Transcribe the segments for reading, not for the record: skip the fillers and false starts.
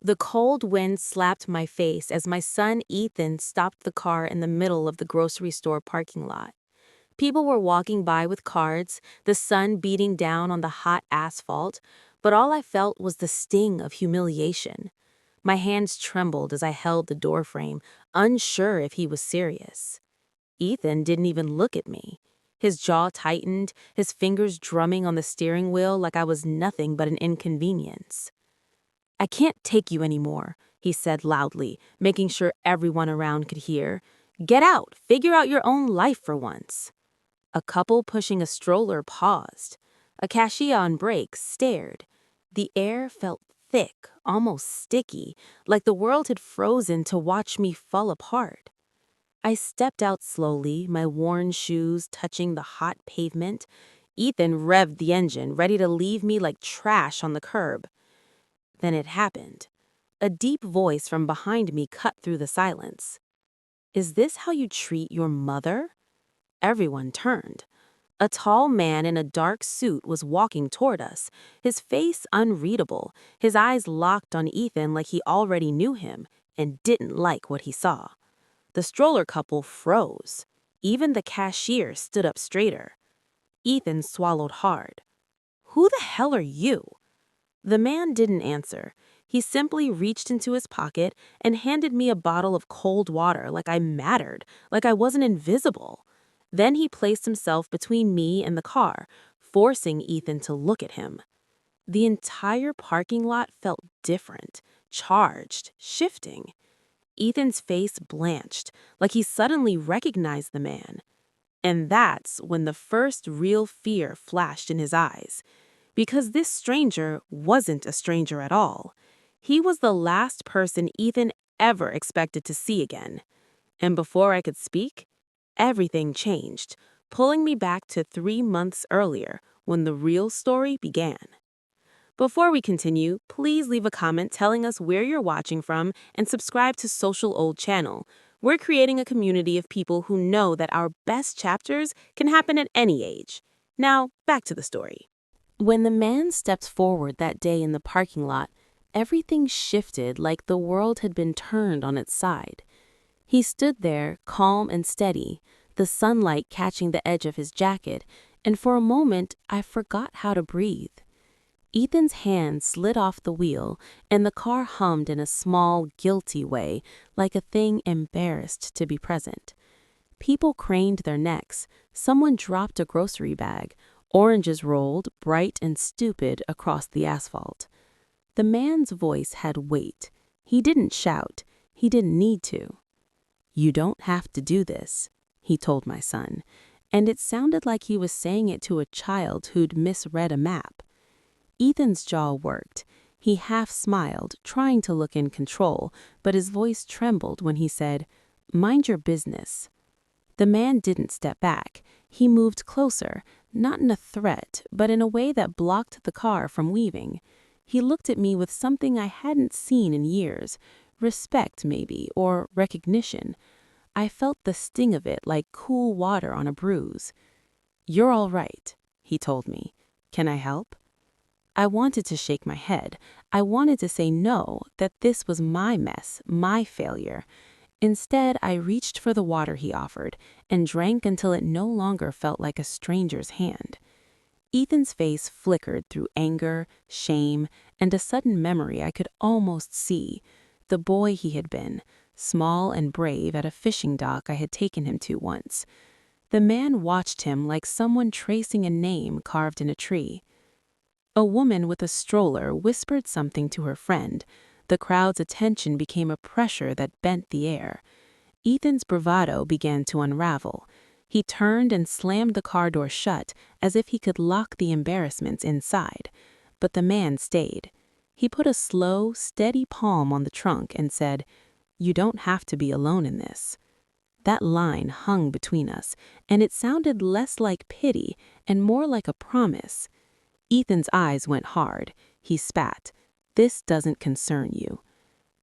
The cold wind slapped my face as my son Ethan stopped the car in the middle of the grocery store parking lot. People were walking by with carts, the sun beating down on the hot asphalt, but all I felt was the sting of humiliation. My hands trembled as I held the doorframe, unsure if he was serious. Ethan didn't even look at me. His jaw tightened, his fingers drumming on the steering wheel like I was nothing but an inconvenience. "I can't take you anymore," he said loudly, making sure everyone around could hear. "Get out, figure out your own life for once." A couple pushing a stroller paused. A cashier on brakes stared. The air felt thick, almost sticky, like the world had frozen to watch me fall apart. I stepped out slowly, my worn shoes touching the hot pavement. Ethan revved the engine, ready to leave me like trash on the curb. Then it happened. A deep voice from behind me cut through the silence. "Is this how you treat your mother?" Everyone turned. A tall man in a dark suit was walking toward us, his face unreadable, his eyes locked on Ethan like he already knew him and didn't like what he saw. The stroller couple froze. Even the cashier stood up straighter. Ethan swallowed hard. "Who the hell are you?" The man didn't answer. He simply reached into his pocket and handed me a bottle of cold water like I mattered, like I wasn't invisible. Then he placed himself between me and the car, forcing Ethan to look at him. The entire parking lot felt different, charged, shifting. Ethan's face blanched, like he suddenly recognized the man. And that's when the first real fear flashed in his eyes. Because this stranger wasn't a stranger at all. He was the last person Ethan ever expected to see again. And before I could speak, everything changed, pulling me back to 3 months earlier when the real story began. Before we continue, please leave a comment telling us where you're watching from and subscribe to Social Old Channel. We're creating a community of people who know that our best chapters can happen at any age. Now, back to the story. When the man stepped forward that day in the parking lot, everything shifted like the world had been turned on its side. He stood there, calm and steady, the sunlight catching the edge of his jacket, and for a moment I forgot how to breathe. Ethan's hand slid off the wheel, and the car hummed in a small, guilty way, like a thing embarrassed to be present. People craned their necks, someone dropped a grocery bag, oranges rolled, bright and stupid, across the asphalt. The man's voice had weight. He didn't shout. He didn't need to. "You don't have to do this," he told my son, and it sounded like he was saying it to a child who'd misread a map. Ethan's jaw worked. He half smiled, trying to look in control, but his voice trembled when he said, "Mind your business." The man didn't step back. He moved closer, not in a threat, but in a way that blocked the car from weaving. He looked at me with something I hadn't seen in years, respect maybe, or recognition. I felt the sting of it like cool water on a bruise. "You're all right," he told me. "Can I help?" I wanted to shake my head. I wanted to say no, that this was my mess, my failure. Instead, I reached for the water he offered and drank until it no longer felt like a stranger's hand. Ethan's face flickered through anger, shame, and a sudden memory I could almost see. The boy he had been, small and brave at a fishing dock I had taken him to once. The man watched him like someone tracing a name carved in a tree. A woman with a stroller whispered something to her friend. The crowd's attention became a pressure that bent the air. Ethan's bravado began to unravel. He turned and slammed the car door shut as if he could lock the embarrassments inside. But the man stayed. He put a slow, steady palm on the trunk and said, "You don't have to be alone in this." That line hung between us, and it sounded less like pity and more like a promise. Ethan's eyes went hard. He spat. "This doesn't concern you."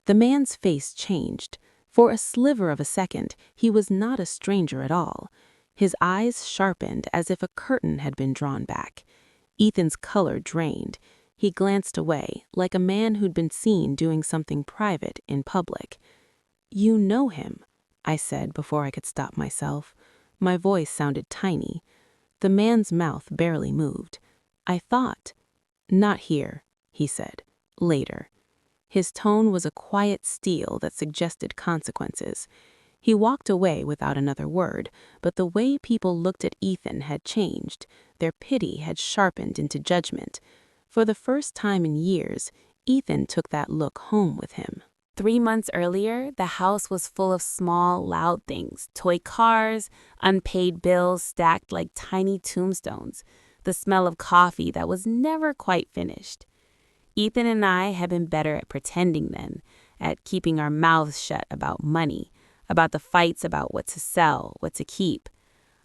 The man's face changed. For a sliver of a second, he was not a stranger at all. His eyes sharpened as if a curtain had been drawn back. Ethan's color drained. He glanced away, like a man who'd been seen doing something private in public. "You know him," I said before I could stop myself. My voice sounded tiny. The man's mouth barely moved. I thought. "Not here," he said. "Later." His tone was a quiet steel that suggested consequences. He walked away without another word, but the way people looked at Ethan had changed. Their pity had sharpened into judgment. For the first time in years, Ethan took that look home with him. 3 months earlier, the house was full of small, loud things, toy cars, unpaid bills stacked like tiny tombstones, the smell of coffee that was never quite finished. Ethan and I had been better at pretending then, at keeping our mouths shut about money, about the fights about what to sell, what to keep.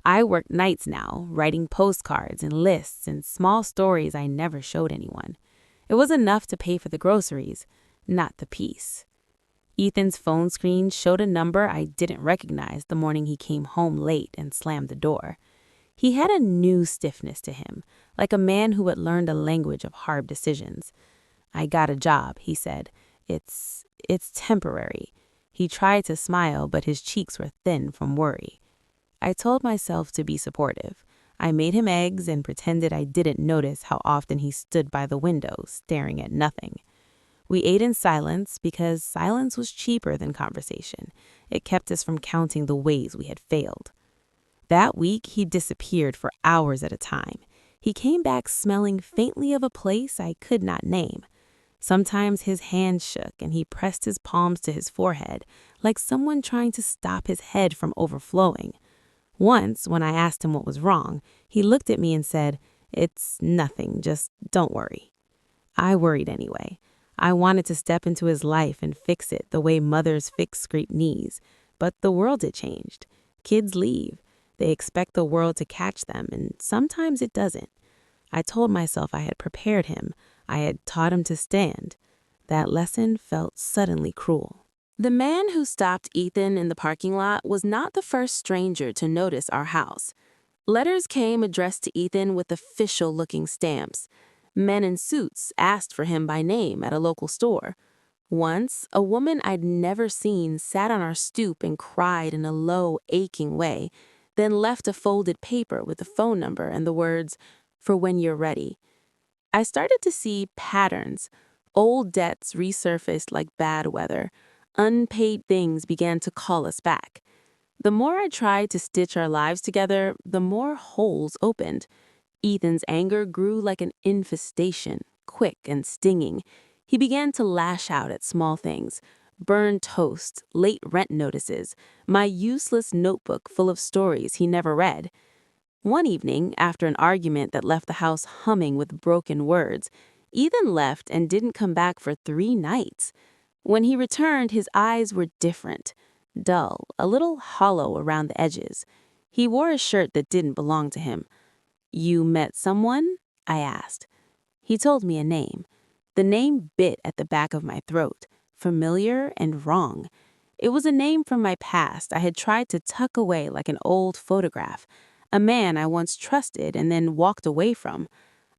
I worked nights now, writing postcards and lists and small stories I never showed anyone. It was enough to pay for the groceries, not the peace. Ethan's phone screen showed a number I didn't recognize the morning he came home late and slammed the door. He had a new stiffness to him, like a man who had learned a language of hard decisions. "I got a job," he said. It's temporary." He tried to smile, but his cheeks were thin from worry. I told myself to be supportive. I made him eggs and pretended I didn't notice how often he stood by the window, staring at nothing. We ate in silence because silence was cheaper than conversation. It kept us from counting the ways we had failed. That week, he disappeared for hours at a time. He came back smelling faintly of a place I could not name. Sometimes his hands shook and he pressed his palms to his forehead, like someone trying to stop his head from overflowing. Once, when I asked him what was wrong, he looked at me and said, "It's nothing, just don't worry." I worried anyway. I wanted to step into his life and fix it the way mothers fix scraped knees. But the world had changed. Kids leave. They expect the world to catch them, and sometimes it doesn't. I told myself I had prepared him. I had taught him to stand. That lesson felt suddenly cruel. The man who stopped Ethan in the parking lot was not the first stranger to notice our house. Letters came addressed to Ethan with official-looking stamps. Men in suits asked for him by name at a local store. Once, a woman I'd never seen sat on our stoop and cried in a low, aching way, then left a folded paper with a phone number and the words, "For when you're ready." I started to see patterns. Old debts resurfaced like bad weather. Unpaid things began to call us back. The more I tried to stitch our lives together, the more holes opened. Ethan's anger grew like an infestation, quick and stinging. He began to lash out at small things: burned toast, late rent notices, my useless notebook full of stories he never read. One evening, after an argument that left the house humming with broken words, Ethan left and didn't come back for 3 nights. When he returned, his eyes were different, dull, a little hollow around the edges. He wore a shirt that didn't belong to him. "You met someone?" I asked. He told me a name. The name bit at the back of my throat, familiar and wrong. It was a name from my past I had tried to tuck away like an old photograph, a man I once trusted and then walked away from.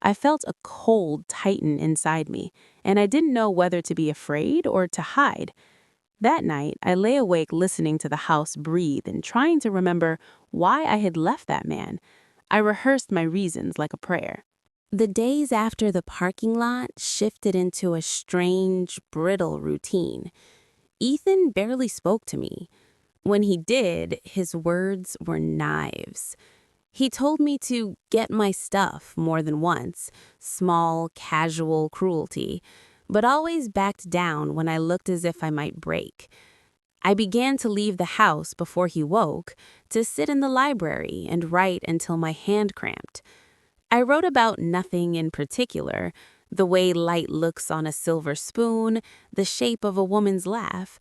I felt a cold tighten inside me, and I didn't know whether to be afraid or to hide. That night, I lay awake listening to the house breathe and trying to remember why I had left that man. I rehearsed my reasons like a prayer. The days after the parking lot shifted into a strange, brittle routine. Ethan barely spoke to me. When he did, his words were knives. He told me to get my stuff more than once, small, casual cruelty, but always backed down when I looked as if I might break. I began to leave the house before he woke, to sit in the library and write until my hand cramped. I wrote about nothing in particular: the way light looks on a silver spoon, the shape of a woman's laugh.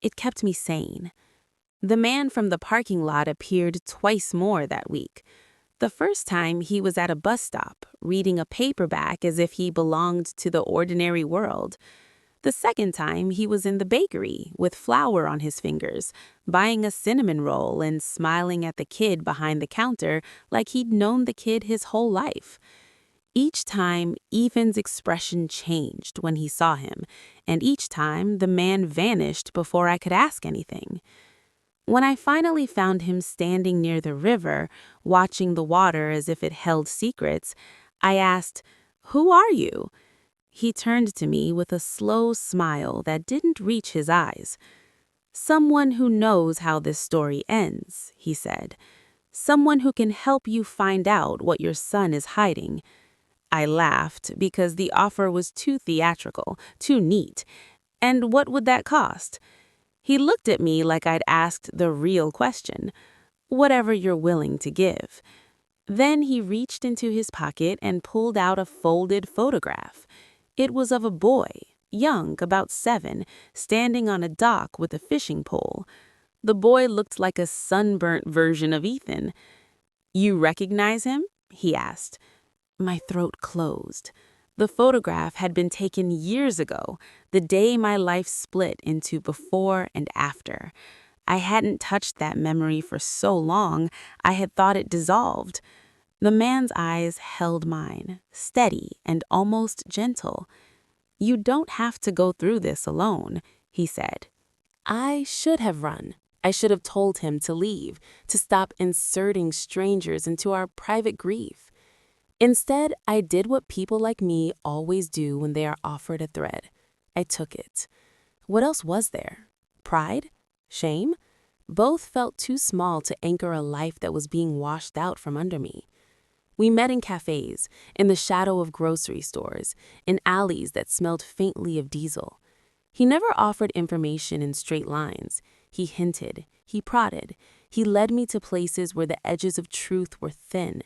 It kept me sane. The man from the parking lot appeared twice more that week. The first time he was at a bus stop, reading a paperback as if he belonged to the ordinary world. The second time he was in the bakery with flour on his fingers, buying a cinnamon roll and smiling at the kid behind the counter like he'd known the kid his whole life. Each time, Ethan's expression changed when he saw him, and each time the man vanished before I could ask anything. When I finally found him standing near the river, watching the water as if it held secrets, I asked, "Who are you?" He turned to me with a slow smile that didn't reach his eyes. "Someone who knows how this story ends," he said. "Someone who can help you find out what your son is hiding." I laughed because the offer was too theatrical, too neat. And what would that cost? He looked at me like I'd asked the real question. "Whatever you're willing to give." Then he reached into his pocket and pulled out a folded photograph. It was of a boy, young, about 7, standing on a dock with a fishing pole. The boy looked like a sunburnt version of Ethan. "You recognize him?" he asked. My throat closed. The photograph had been taken years ago, the day my life split into before and after. I hadn't touched that memory for so long, I had thought it dissolved. The man's eyes held mine, steady and almost gentle. "You don't have to go through this alone," he said. I should have run. I should have told him to leave, to stop inserting strangers into our private grief. Instead, I did what people like me always do when they are offered a thread. I took it. What else was there? Pride? Shame? Both felt too small to anchor a life that was being washed out from under me. We met in cafes, in the shadow of grocery stores, in alleys that smelled faintly of diesel. He never offered information in straight lines. He hinted, he prodded, he led me to places where the edges of truth were thin.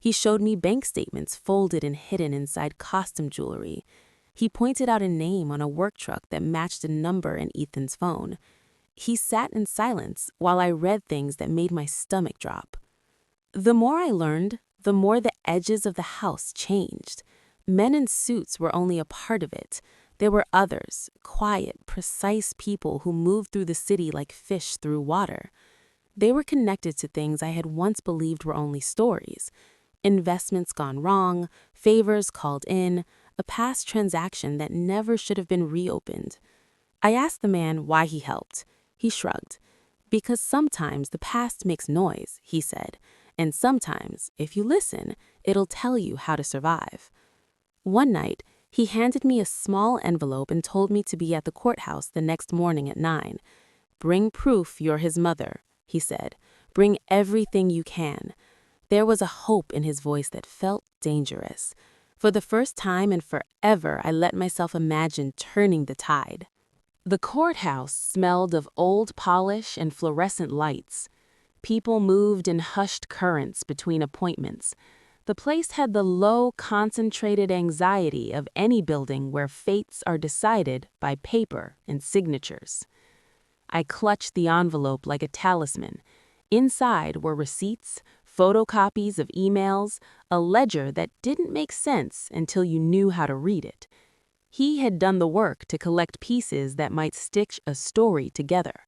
He showed me bank statements folded and hidden inside costume jewelry. He pointed out a name on a work truck that matched a number in Ethan's phone. He sat in silence while I read things that made my stomach drop. The more I learned, the more the edges of the house changed. Men in suits were only a part of it. There were others, quiet, precise people who moved through the city like fish through water. They were connected to things I had once believed were only stories. Investments gone wrong, favors called in, a past transaction that never should have been reopened. I asked the man why he helped. He shrugged. "Because sometimes the past makes noise," he said, "and sometimes, if you listen, it'll tell you how to survive." One night, he handed me a small envelope and told me to be at the courthouse the next morning at 9. "Bring proof you're his mother," he said. "Bring everything you can." There was a hope in his voice that felt dangerous. For the first time and forever, I let myself imagine turning the tide. The courthouse smelled of old polish and fluorescent lights. People moved in hushed currents between appointments. The place had the low, concentrated anxiety of any building where fates are decided by paper and signatures. I clutched the envelope like a talisman. Inside were receipts, photocopies of emails, a ledger that didn't make sense until you knew how to read it. He had done the work to collect pieces that might stitch a story together.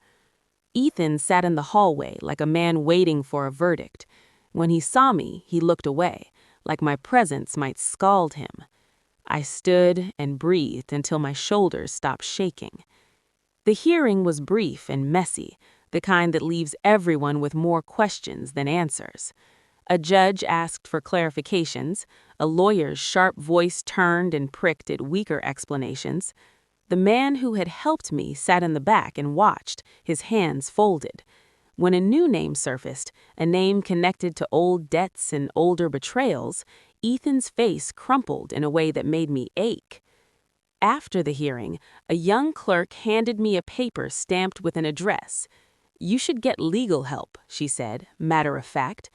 Ethan sat in the hallway like a man waiting for a verdict. When he saw me, he looked away, like my presence might scald him. I stood and breathed until my shoulders stopped shaking. The hearing was brief and messy, the kind that leaves everyone with more questions than answers. A judge asked for clarifications, a lawyer's sharp voice turned and pricked at weaker explanations. The man who had helped me sat in the back and watched, his hands folded. When a new name surfaced, a name connected to old debts and older betrayals, Ethan's face crumpled in a way that made me ache. After the hearing, a young clerk handed me a paper stamped with an address. "You should get legal help," she said, matter of fact.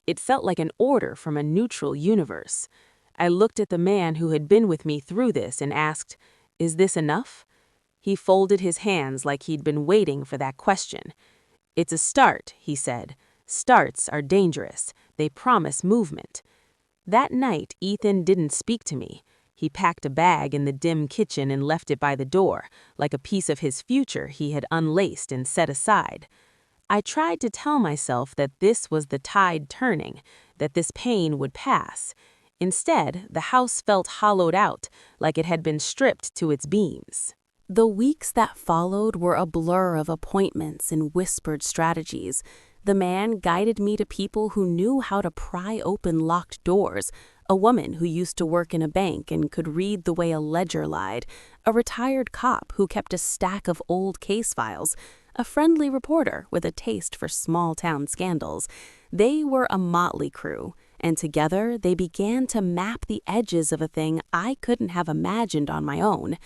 It felt like an order from a neutral universe. I looked at the man who had been with me through this and asked, "Is this enough?" He folded his hands like he'd been waiting for that question. "It's a start," he said. "Starts are dangerous. They promise movement." That night, Ethan didn't speak to me. He packed a bag in the dim kitchen and left it by the door, like a piece of his future he had unlaced and set aside. I tried to tell myself that this was the tide turning, that this pain would pass. Instead, the house felt hollowed out, like it had been stripped to its beams. The weeks that followed were a blur of appointments and whispered strategies. The man guided me to people who knew how to pry open locked doors, a woman who used to work in a bank and could read the way a ledger lied, a retired cop who kept a stack of old case files, a friendly reporter with a taste for small-town scandals. They were a motley crew, and together they began to map the edges of a thing I couldn't have imagined on my own.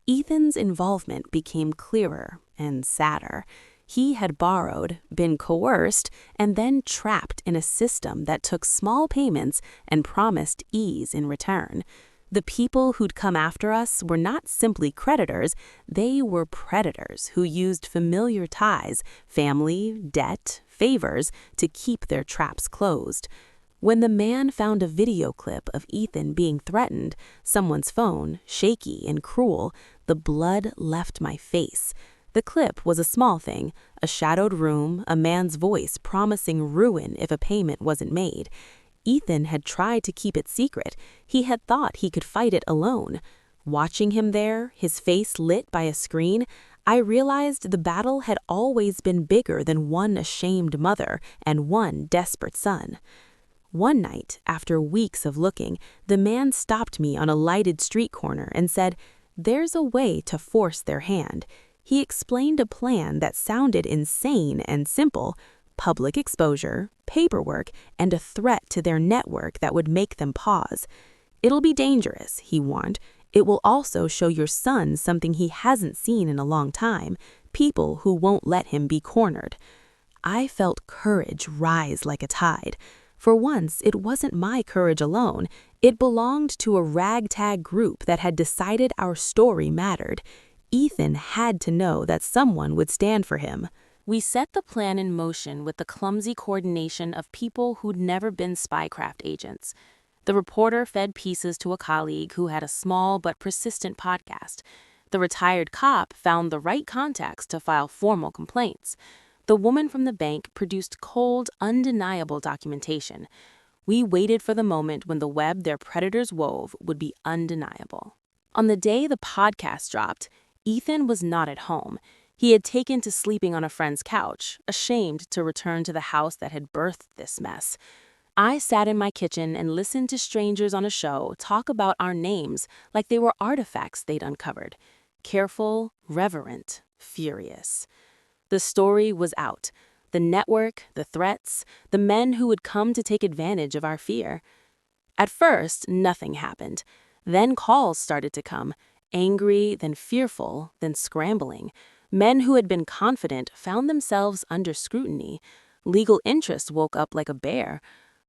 Ethan's involvement became clearer and sadder. He had borrowed, been coerced, and then trapped in a system that took small payments and promised ease in return. The people who'd come after us were not simply creditors, they were predators who used familiar ties, family, debt, favors, to keep their traps closed. When the man found a video clip of Ethan being threatened, someone's phone, shaky and cruel, the blood left my face. The clip was a small thing, a shadowed room, a man's voice promising ruin if a payment wasn't made. Ethan had tried to keep it secret. He had thought he could fight it alone. Watching him there, his face lit by a screen, I realized the battle had always been bigger than one ashamed mother and one desperate son. One night, after weeks of looking, the man stopped me on a lighted street corner and said, "There's a way to force their hand." He explained a plan that sounded insane and simple: public exposure, paperwork, and a threat to their network that would make them pause. "It'll be dangerous," he warned. "It will also show your son something he hasn't seen in a long time, people who won't let him be cornered." I felt courage rise like a tide. For once, it wasn't my courage alone. It belonged to a ragtag group that had decided our story mattered. Ethan had to know that someone would stand for him. We set the plan in motion with the clumsy coordination of people who'd never been spycraft agents. The reporter fed pieces to a colleague who had a small but persistent podcast. The retired cop found the right contacts to file formal complaints. The woman from the bank produced cold, undeniable documentation. We waited for the moment when the web their predators wove would be undeniable. On the day the podcast dropped, Ethan was not at home. He had taken to sleeping on a friend's couch, ashamed to return to the house that had birthed this mess. I sat in my kitchen and listened to strangers on a show talk about our names like they were artifacts they'd uncovered. Careful, reverent, furious. The story was out. The network, the threats, the men who would come to take advantage of our fear. At first, nothing happened. Then calls started to come, angry, then fearful, then scrambling. Men who had been confident found themselves under scrutiny. Legal interest woke up like a bear.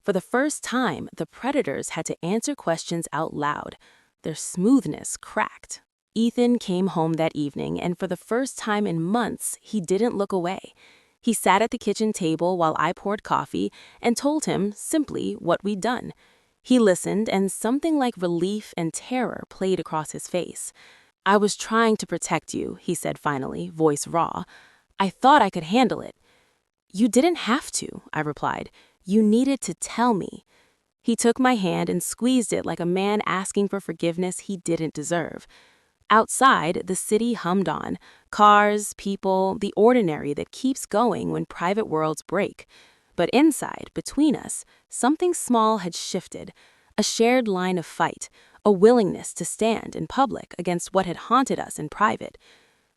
For the first time, the predators had to answer questions out loud. Their smoothness cracked. Ethan came home that evening, and for the first time in months, he didn't look away. He sat at the kitchen table while I poured coffee and told him simply what we'd done. He listened, and something like relief and terror played across his face. "I was trying to protect you," he said finally, voice raw. "I thought I could handle it." "You didn't have to," I replied. "You needed to tell me." He took my hand and squeezed it like a man asking for forgiveness he didn't deserve. Outside, the city hummed on. Cars, people, the ordinary that keeps going when private worlds break. But inside, between us, something small had shifted. A shared line of fight, a willingness to stand in public against what had haunted us in private.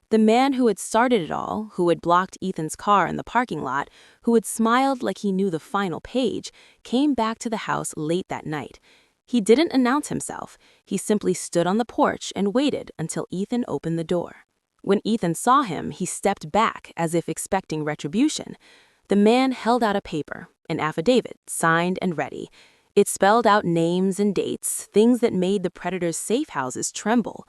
The man who had started it all, who had blocked Ethan's car in the parking lot, who had smiled like he knew the final page, came back to the house late that night. He didn't announce himself. He simply stood on the porch and waited until Ethan opened the door. When Ethan saw him, he stepped back as if expecting retribution. The man held out a paper, an affidavit, signed and ready. It spelled out names and dates, things that made the predators' safe houses tremble.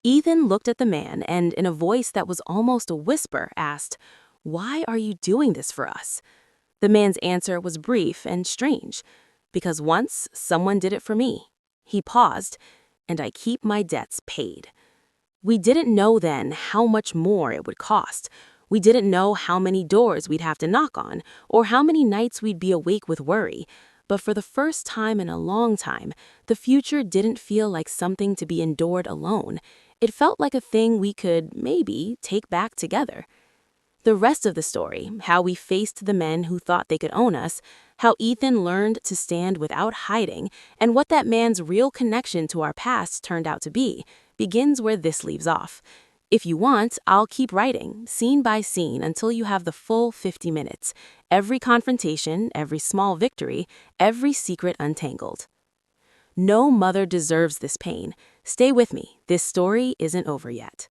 Ethan looked at the man and, in a voice that was almost a whisper, asked, "Why are you doing this for us?" The man's answer was brief and strange. "Because once, someone did it for me." He paused, "and I keep my debts paid." We didn't know then how much more it would cost. We didn't know how many doors we'd have to knock on, or how many nights we'd be awake with worry. But for the first time in a long time, the future didn't feel like something to be endured alone. It felt like a thing we could, maybe, take back together. The rest of the story, how we faced the men who thought they could own us, how Ethan learned to stand without hiding, and what that man's real connection to our past turned out to be, begins where this leaves off. If you want, I'll keep writing, scene by scene, until you have the full 50 minutes. Every confrontation, every small victory, every secret untangled. No mother deserves this pain. Stay with me. This story isn't over yet.